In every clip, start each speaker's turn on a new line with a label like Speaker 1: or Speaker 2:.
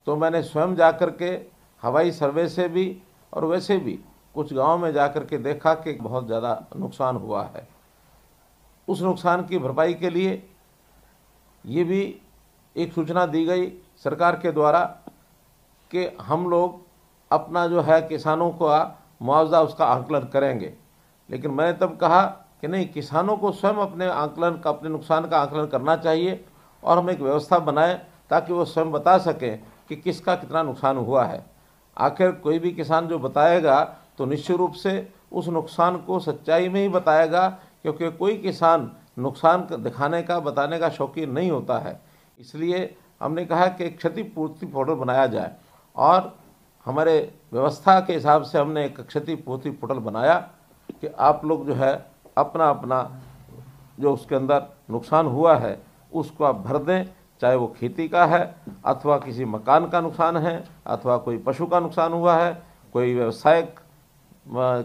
Speaker 1: तो मैंने स्वयं जाकर के हवाई सर्वे से भी और वैसे भी कुछ गांव में जाकर के देखा कि बहुत ज़्यादा नुकसान हुआ है। उस नुकसान की भरपाई के लिए ये भी एक सूचना दी गई सरकार के द्वारा कि हम लोग अपना जो है किसानों का मुआवजा उसका आकलन करेंगे। लेकिन मैंने तब कहा कि नहीं, किसानों को स्वयं अपने आकलन का, अपने नुकसान का आकलन करना चाहिए और हम एक व्यवस्था बनाएं ताकि वो स्वयं बता सकें कि किसका कितना नुकसान हुआ है। आखिर कोई भी किसान जो बताएगा तो निश्चित रूप से उस नुकसान को सच्चाई में ही बताएगा, क्योंकि कोई किसान नुकसान दिखाने का, बताने का शौकीन नहीं होता है। इसलिए हमने कहा कि क्षतिपूर्ति पोर्टल बनाया जाए और हमारे व्यवस्था के हिसाब से हमने एक क्षतिपूर्ति पोर्टल बनाया कि आप लोग जो है अपना अपना जो उसके अंदर नुकसान हुआ है उसको आप भर दें, चाहे वो खेती का है अथवा किसी मकान का नुकसान है अथवा कोई पशु का नुकसान हुआ है, कोई व्यवसायिक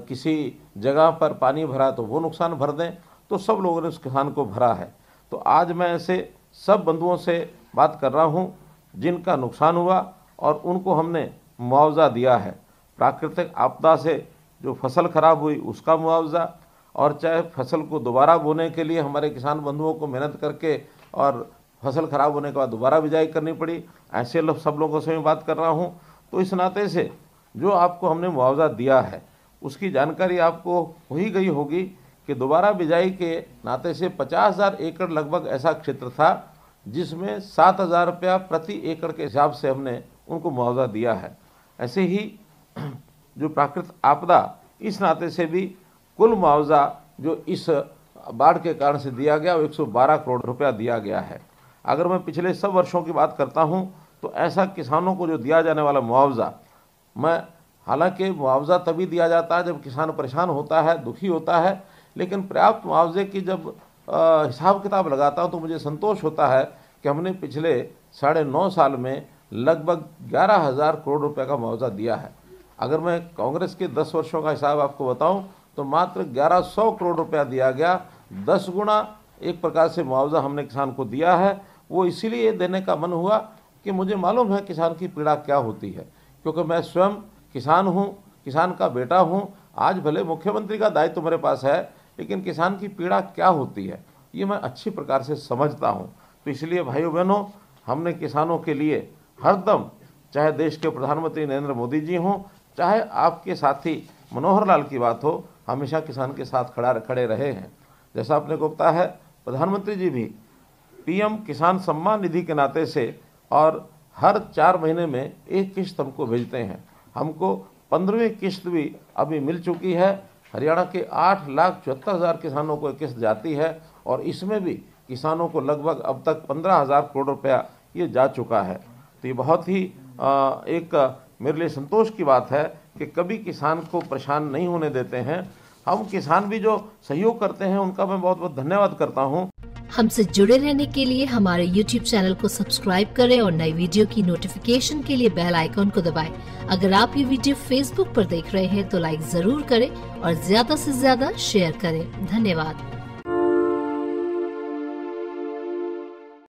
Speaker 1: किसी जगह पर पानी भरा तो वो नुकसान भर दें। तो सब लोगों ने उस किसान को भरा है। तो आज मैं ऐसे सब बंधुओं से बात कर रहा हूँ जिनका नुकसान हुआ और उनको हमने मुआवजा दिया है। प्राकृतिक आपदा से जो फसल खराब हुई उसका मुआवजा, और चाहे फसल को दोबारा बोने के लिए हमारे किसान बंधुओं को मेहनत करके और फसल खराब होने के बाद दोबारा बिजाई करनी पड़ी, ऐसे सब लोगों से मैं बात कर रहा हूँ। तो इस नाते से जो आपको हमने मुआवजा दिया है उसकी जानकारी आपको हो ही गई होगी कि दोबारा बिजाई के नाते से 50,000 एकड़ लगभग ऐसा क्षेत्र था जिसमें 7,000 रुपया प्रति एकड़ के हिसाब से हमने उनको मुआवजा दिया है। ऐसे ही जो प्राकृतिक आपदा, इस नाते से भी कुल मुआवजा जो इस बाढ़ के कारण से दिया गया वो 112 करोड़ रुपया दिया गया है। अगर मैं पिछले सब वर्षों की बात करता हूं तो ऐसा किसानों को जो दिया जाने वाला मुआवजा, मैं हालांकि मुआवजा तभी दिया जाता है जब किसान परेशान होता है, दुखी होता है, लेकिन पर्याप्त मुआवजे की जब हिसाब किताब लगाता हूं तो मुझे संतोष होता है कि हमने पिछले 9.5 साल में लगभग 11,000 करोड़ रुपए का मुआवजा दिया है। अगर मैं कांग्रेस के 10 वर्षों का हिसाब आपको बताऊं तो मात्र 1100 करोड़ रुपया दिया गया। 10 गुना एक प्रकार से मुआवजा हमने किसान को दिया है। वो इसीलिए देने का मन हुआ कि मुझे मालूम है किसान की पीड़ा क्या होती है, क्योंकि मैं स्वयं किसान हूँ, किसान का बेटा हूँ। आज भले मुख्यमंत्री का दायित्व मेरे पास है, लेकिन किसान की पीड़ा क्या होती है ये मैं अच्छी प्रकार से समझता हूँ। तो इसलिए भाइयों बहनों, हमने किसानों के लिए हरदम, चाहे देश के प्रधानमंत्री नरेंद्र मोदी जी हों, चाहे आपके साथी मनोहर लाल की बात हो, हमेशा किसान के साथ खड़े रहे हैं। जैसा आपने को पता है, प्रधानमंत्री जी भी पीएम किसान सम्मान निधि के नाते से और हर 4 महीने में एक किस्त हमको भेजते हैं। हमको 15वीं किस्त भी अभी मिल चुकी है। हरियाणा के 8,74,000 किसानों को किस्त जाती है और इसमें भी किसानों को लगभग अब तक 15,000 करोड़ रुपया ये जा चुका है। तो ये बहुत ही एक मेरे लिए संतोष की बात है कि कभी किसान को परेशान नहीं होने देते हैं। हम किसान भी जो सहयोग करते हैं उनका मैं बहुत बहुत धन्यवाद करता हूं।
Speaker 2: हमसे जुड़े रहने के लिए हमारे YouTube चैनल को सब्सक्राइब करें और नई वीडियो की नोटिफिकेशन के लिए बेल आइकॉन को दबाएं। अगर आप ये वीडियो Facebook पर देख रहे हैं तो लाइक जरूर करें और ज्यादा से ज्यादा शेयर करें। धन्यवाद।